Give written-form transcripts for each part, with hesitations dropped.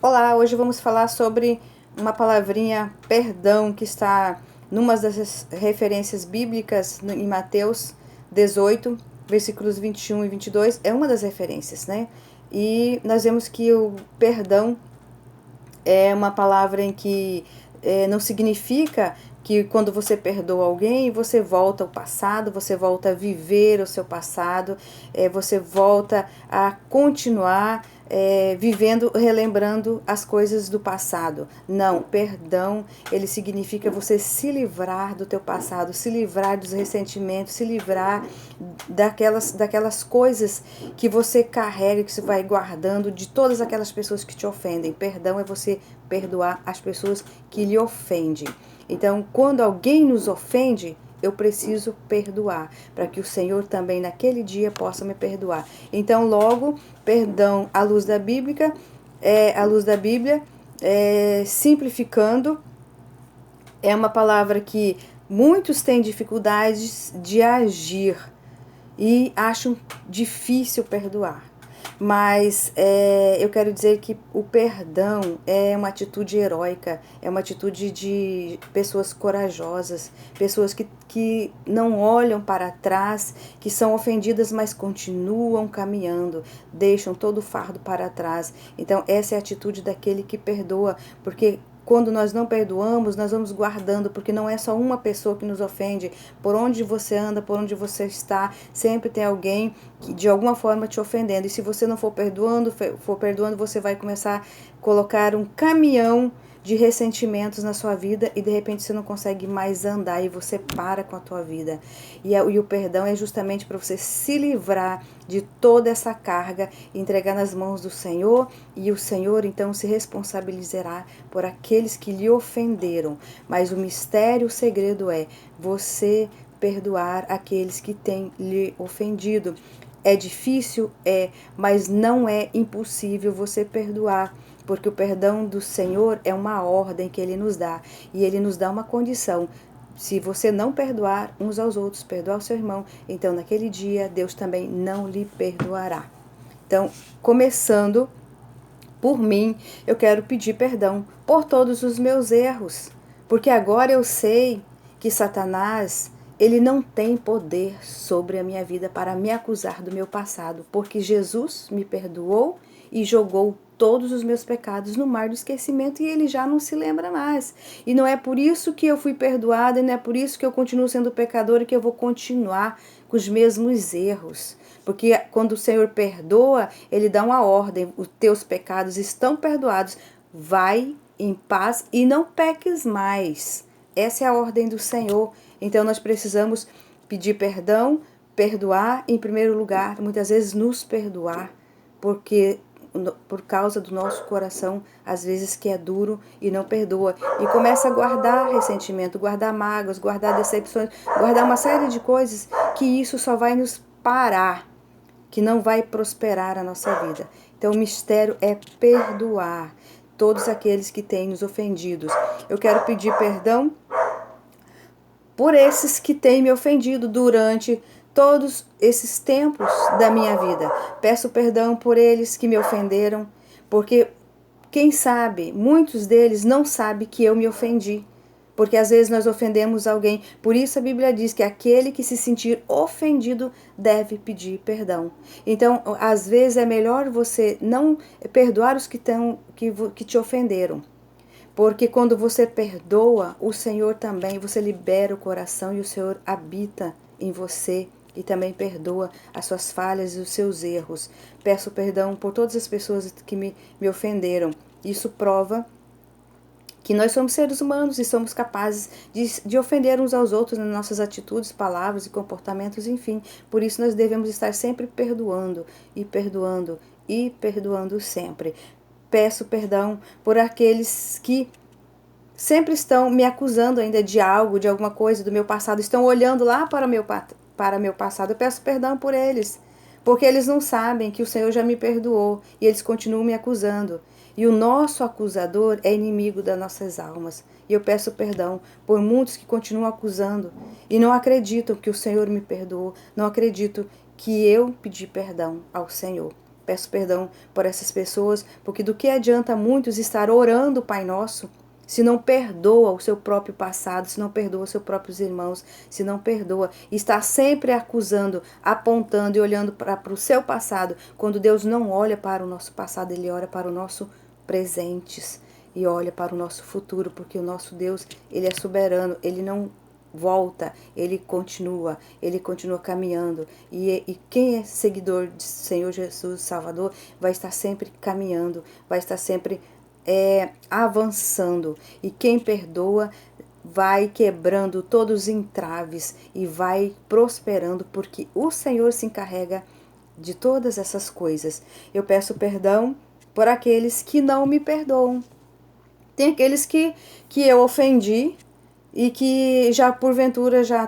Olá, hoje vamos falar sobre uma palavrinha perdão que está numa das referências bíblicas em Mateus 18, versículos 21 e 22, é uma das referências, né? E nós vemos que o perdão é uma palavra em que não significa que quando você perdoa alguém, você volta ao passado, você volta a viver o seu passado, você volta a continuar vivendo, relembrando as coisas do passado. Não, perdão, ele significa você se livrar do teu passado, se livrar dos ressentimentos, se livrar daquelas coisas que você carrega, que você vai guardando, de todas aquelas pessoas que te ofendem. Perdão é você perdoar as pessoas que lhe ofendem. Então, quando alguém nos ofende, eu preciso perdoar, para que o Senhor também naquele dia possa me perdoar. Então, logo, perdão à luz da Bíblia, simplificando, é uma palavra que muitos têm dificuldades de agir e acham difícil perdoar. Mas eu quero dizer que o perdão é uma atitude heróica, é uma atitude de pessoas corajosas, pessoas que não olham para trás, que são ofendidas, mas continuam caminhando, deixam todo o fardo para trás. Então, essa é a atitude daquele que perdoa, porque quando nós não perdoamos, nós vamos guardando, porque não é só uma pessoa que nos ofende. Por onde você anda, por onde você está, sempre tem alguém que de alguma forma te ofendendo. E se você não for perdoando, você vai começar a colocar um caminhão de ressentimentos na sua vida e de repente você não consegue mais andar e você para com a tua vida. E o perdão é justamente para você se livrar de toda essa carga, entregar nas mãos do Senhor, e o Senhor então se responsabilizará por aqueles que lhe ofenderam. Mas o mistério, o segredo é você perdoar aqueles que têm lhe ofendido. É difícil? É, mas não é impossível você perdoar, porque o perdão do Senhor é uma ordem que Ele nos dá, e Ele nos dá uma condição. Se você não perdoar uns aos outros, perdoar o seu irmão, então naquele dia Deus também não lhe perdoará. Então, começando por mim, eu quero pedir perdão por todos os meus erros, porque agora eu sei que Satanás, ele não tem poder sobre a minha vida para me acusar do meu passado, porque Jesus me perdoou e jogou todos os meus pecados no mar do esquecimento e ele já não se lembra mais. E não é por isso que eu fui perdoada, e não é por isso que eu continuo sendo pecadora e que eu vou continuar com os mesmos erros. Porque quando o Senhor perdoa, Ele dá uma ordem: os teus pecados estão perdoados, vai em paz e não peques mais. Essa é a ordem do Senhor. Então nós precisamos pedir perdão, perdoar em primeiro lugar, muitas vezes nos perdoar, porque por causa do nosso coração, às vezes que é duro e não perdoa. E começa a guardar ressentimento, guardar mágoas, guardar decepções, guardar uma série de coisas que isso só vai nos parar, que não vai prosperar a nossa vida. Então o mistério é perdoar todos aqueles que têm nos ofendidos. Eu quero pedir perdão por esses que têm me ofendido durante todos esses tempos da minha vida. Peço perdão por eles que me ofenderam, porque quem sabe, muitos deles não sabem que eu me ofendi. Porque às vezes nós ofendemos alguém. Por isso a Bíblia diz que aquele que se sentir ofendido deve pedir perdão. Então, às vezes é melhor você não perdoar os que te ofenderam. Porque quando você perdoa, o Senhor também, você libera o coração e o Senhor habita em você e também perdoa as suas falhas e os seus erros. Peço perdão por todas as pessoas que me ofenderam. Isso prova que nós somos seres humanos e somos capazes de ofender uns aos outros nas nossas atitudes, palavras e comportamentos, enfim. Por isso nós devemos estar sempre perdoando e perdoando e perdoando sempre. Peço perdão por aqueles que sempre estão me acusando ainda de algo, de alguma coisa do meu passado, estão olhando lá para meu passado. Eu peço perdão por eles, porque eles não sabem que o Senhor já me perdoou e eles continuam me acusando. E o nosso acusador é inimigo das nossas almas. E eu peço perdão por muitos que continuam acusando e não acreditam que o Senhor me perdoou, não acreditam que eu pedi perdão ao Senhor. Peço perdão por essas pessoas, porque do que adianta muitos estar orando o Pai Nosso, se não perdoa o seu próprio passado, se não perdoa os seus próprios irmãos, se não perdoa, está sempre acusando, apontando e olhando para o seu passado, quando Deus não olha para o nosso passado, Ele olha para o nosso presentes e olha para o nosso futuro, porque o nosso Deus, Ele é soberano, Ele não volta, ele continua caminhando. E quem é seguidor de Senhor Jesus Salvador vai estar sempre caminhando, vai estar sempre avançando. E quem perdoa vai quebrando todos os entraves e vai prosperando, porque o Senhor se encarrega de todas essas coisas. Eu peço perdão por aqueles que não me perdoam. Tem aqueles que eu ofendi, e que já porventura já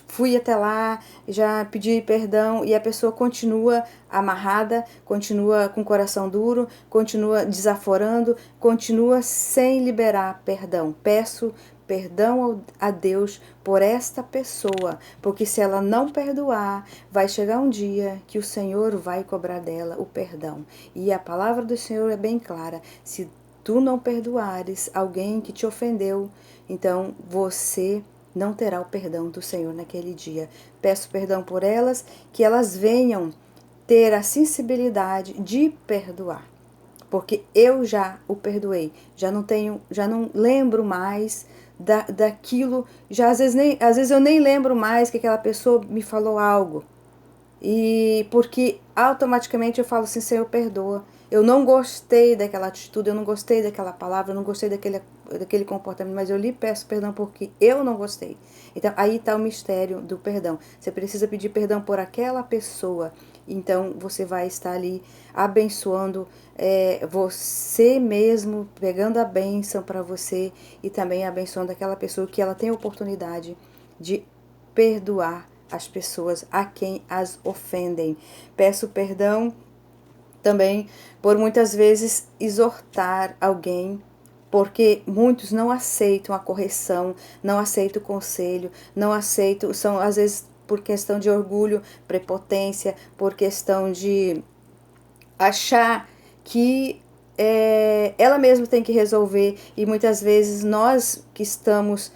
fui até lá, já pedi perdão e a pessoa continua amarrada, continua com o coração duro, continua desaforando, continua sem liberar perdão. Peço perdão a Deus por esta pessoa, porque se ela não perdoar, vai chegar um dia que o Senhor vai cobrar dela o perdão. E a palavra do Senhor é bem clara: se tu não perdoares alguém que te ofendeu, então você não terá o perdão do Senhor naquele dia. Peço perdão por elas, que elas venham ter a sensibilidade de perdoar, porque eu já o perdoei, já não lembro mais daquilo, já às vezes eu nem lembro mais que aquela pessoa me falou algo. E porque automaticamente eu falo assim: Senhor, perdoa. Eu não gostei daquela atitude, eu não gostei daquela palavra, eu não gostei daquele comportamento, mas eu lhe peço perdão porque eu não gostei. Então, aí está o mistério do perdão. Você precisa pedir perdão por aquela pessoa. Então, você vai estar ali abençoando você mesmo, pegando a bênção para você e também abençoando aquela pessoa que ela tem a oportunidade de perdoar as pessoas a quem as ofendem. Peço perdão também por muitas vezes exortar alguém, porque muitos não aceitam a correção, não aceitam o conselho, não aceitam, são às vezes por questão de orgulho, prepotência, por questão de achar que ela mesma tem que resolver, e muitas vezes nós que estamos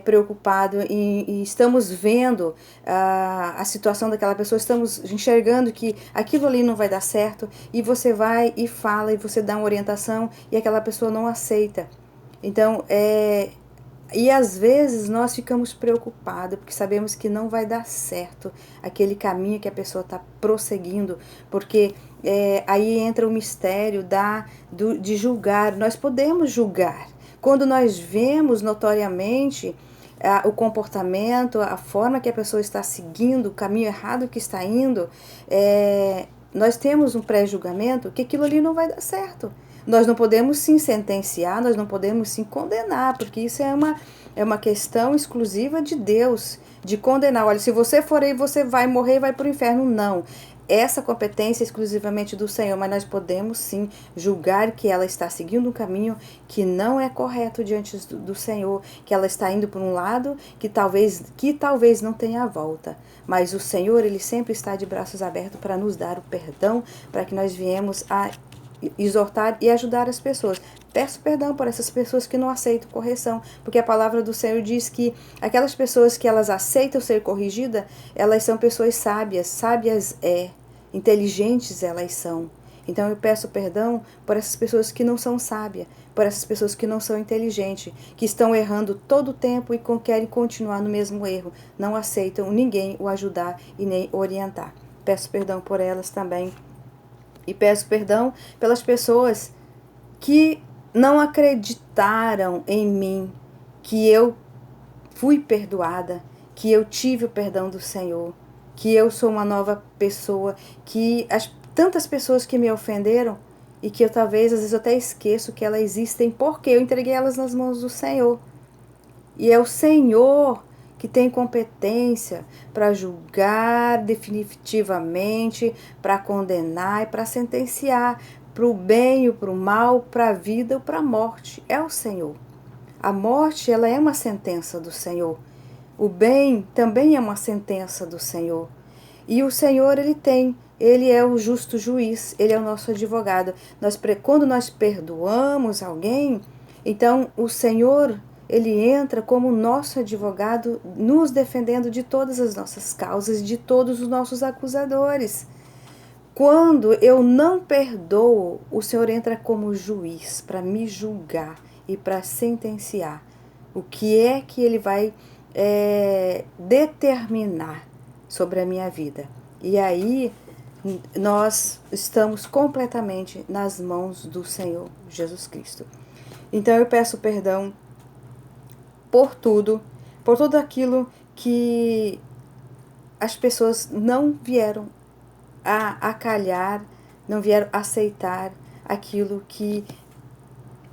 preocupados e estamos vendo a situação daquela pessoa, estamos enxergando que aquilo ali não vai dar certo, e você vai e fala e você dá uma orientação e aquela pessoa não aceita. Então, e às vezes nós ficamos preocupados porque sabemos que não vai dar certo aquele caminho que a pessoa está prosseguindo, porque aí entra o mistério de julgar. Nós podemos julgar. Quando nós vemos notoriamente o comportamento, a forma que a pessoa está seguindo, o caminho errado que está indo, nós temos um pré-julgamento que aquilo ali não vai dar certo. Nós não podemos sim sentenciar, nós não podemos sim condenar, porque isso é uma questão exclusiva de Deus, de condenar. Olha, se você for aí, você vai morrer e vai para o inferno. Não. Essa competência é exclusivamente do Senhor, mas nós podemos sim julgar que ela está seguindo um caminho que não é correto diante do Senhor, que ela está indo por um lado que talvez não tenha volta. Mas o Senhor, Ele sempre está de braços abertos para nos dar o perdão, para que nós viemos a exortar e ajudar as pessoas. Peço perdão por essas pessoas que não aceitam correção, porque a palavra do Senhor diz que aquelas pessoas que elas aceitam ser corrigidas, elas são pessoas sábias, inteligentes elas são. Então eu peço perdão por essas pessoas que não são sábias, por essas pessoas que não são inteligentes, que estão errando todo o tempo e querem continuar no mesmo erro, não aceitam ninguém o ajudar e nem orientar. Peço perdão por elas também. E peço perdão pelas pessoas que não acreditaram em mim, que eu fui perdoada, que eu tive o perdão do Senhor, que eu sou uma nova pessoa, que tantas pessoas que me ofenderam e que eu talvez, às vezes eu até esqueço que elas existem porque eu entreguei elas nas mãos do Senhor. E é o Senhor que tem competência para julgar definitivamente, para condenar e para sentenciar, para o bem ou para o mal, para a vida ou para a morte. É o Senhor. A morte, ela é uma sentença do Senhor. O bem também é uma sentença do Senhor. E o Senhor, Ele tem Ele é o justo juiz, ele é o nosso advogado. Quando nós perdoamos alguém, então o Senhor, ele entra como nosso advogado, nos defendendo de todas as nossas causas, de todos os nossos acusadores. Quando eu não perdoo, o Senhor entra como juiz para me julgar e para sentenciar. O que é que ele vai determinar sobre a minha vida? E aí nós estamos completamente nas mãos do Senhor Jesus Cristo. Então eu peço perdão por tudo aquilo que as pessoas não vieram a acalhar, não vieram aceitar aquilo que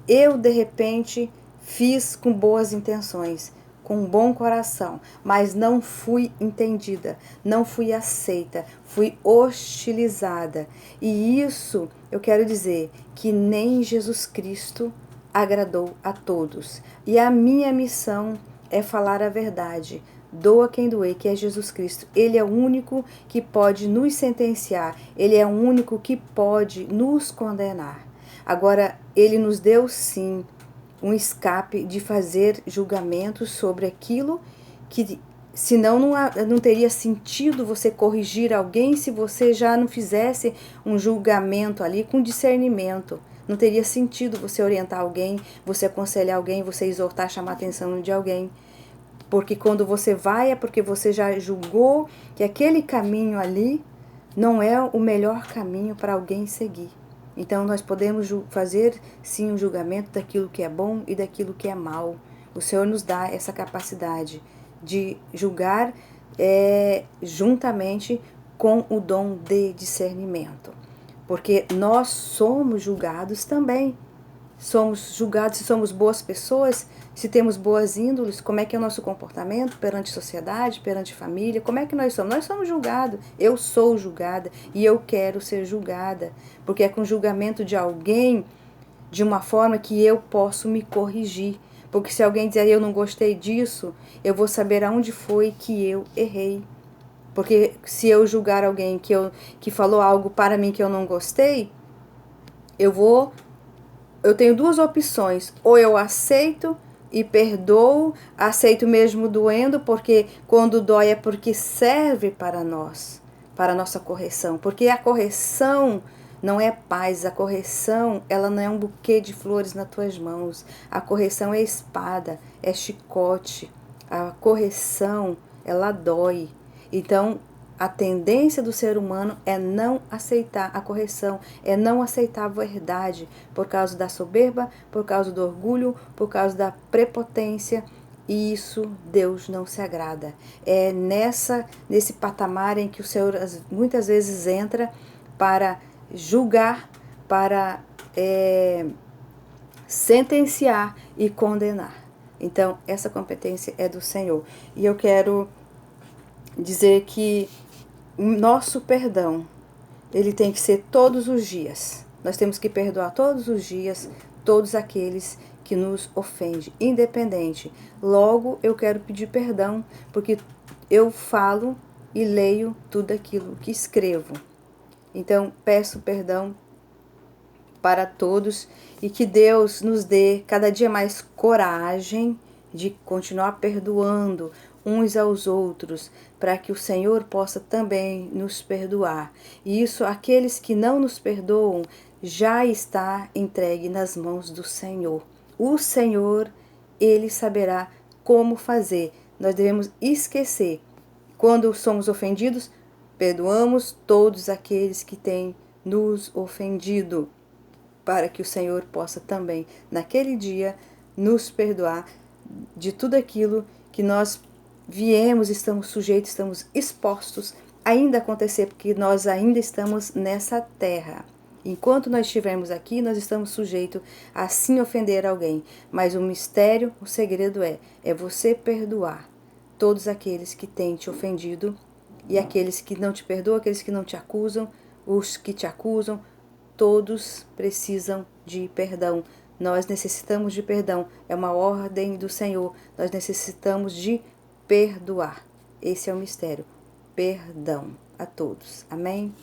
eu de repente fiz com boas intenções, com um bom coração, mas não fui entendida, não fui aceita, fui hostilizada. E isso eu quero dizer que nem Jesus Cristo agradou a todos. E a minha missão é falar a verdade. Doa quem doer, que é Jesus Cristo. Ele é o único que pode nos sentenciar. Ele é o único que pode nos condenar. Agora, ele nos deu sim um escape de fazer julgamentos sobre aquilo que, senão não teria sentido você corrigir alguém se você já não fizesse um julgamento ali com discernimento. Não teria sentido você orientar alguém, você aconselhar alguém, você exortar, chamar a atenção de alguém. Porque quando você vai é porque você já julgou que aquele caminho ali não é o melhor caminho para alguém seguir. Então nós podemos fazer sim um julgamento daquilo que é bom e daquilo que é mal. O Senhor nos dá essa capacidade de julgar juntamente com o dom de discernimento. Porque nós somos julgados também. Somos julgados se somos boas pessoas, se temos boas índoles, como é que é o nosso comportamento perante a sociedade, perante a família, como é que nós somos? Nós somos julgados, eu sou julgada e eu quero ser julgada, porque é com o julgamento de alguém, de uma forma que eu posso me corrigir. Porque se alguém dizer eu não gostei disso, eu vou saber aonde foi que eu errei. Porque se eu julgar alguém que falou algo para mim que eu não gostei, eu tenho duas opções, ou eu aceito e perdoo, aceito mesmo doendo, porque quando dói é porque serve para nós, para a nossa correção, porque a correção não é paz, a correção ela não é um buquê de flores nas tuas mãos, a correção é espada, é chicote, a correção ela dói. Então a tendência do ser humano é não aceitar a correção, é não aceitar a verdade, por causa da soberba, por causa do orgulho, por causa da prepotência, e isso Deus não se agrada. É nesse patamar em que o Senhor muitas vezes entra para julgar, para sentenciar e condenar. Então, essa competência é do Senhor. E eu quero dizer que o nosso perdão, ele tem que ser todos os dias. Nós temos que perdoar todos os dias todos aqueles que nos ofendem, independente. Logo, eu quero pedir perdão, porque eu falo e leio tudo aquilo que escrevo. Então, peço perdão para todos e que Deus nos dê cada dia mais coragem de continuar perdoando uns aos outros, para que o Senhor possa também nos perdoar. E isso, aqueles que não nos perdoam, já está entregue nas mãos do Senhor. O Senhor, Ele saberá como fazer. Nós devemos esquecer. Quando somos ofendidos, perdoamos todos aqueles que têm nos ofendido, para que o Senhor possa também, naquele dia, nos perdoar de tudo aquilo que nós estamos sujeitos, estamos expostos ainda a acontecer, porque nós ainda estamos nessa terra. Enquanto nós estivermos aqui, nós estamos sujeitos a sim ofender alguém. Mas o mistério, o segredo é você perdoar todos aqueles que têm te ofendido e aqueles que não te perdoam, aqueles que não te acusam, os que te acusam, todos precisam de perdão. Nós necessitamos de perdão. É uma ordem do Senhor. Nós necessitamos de perdoar. Esse é o mistério. perdão a todos. Amém?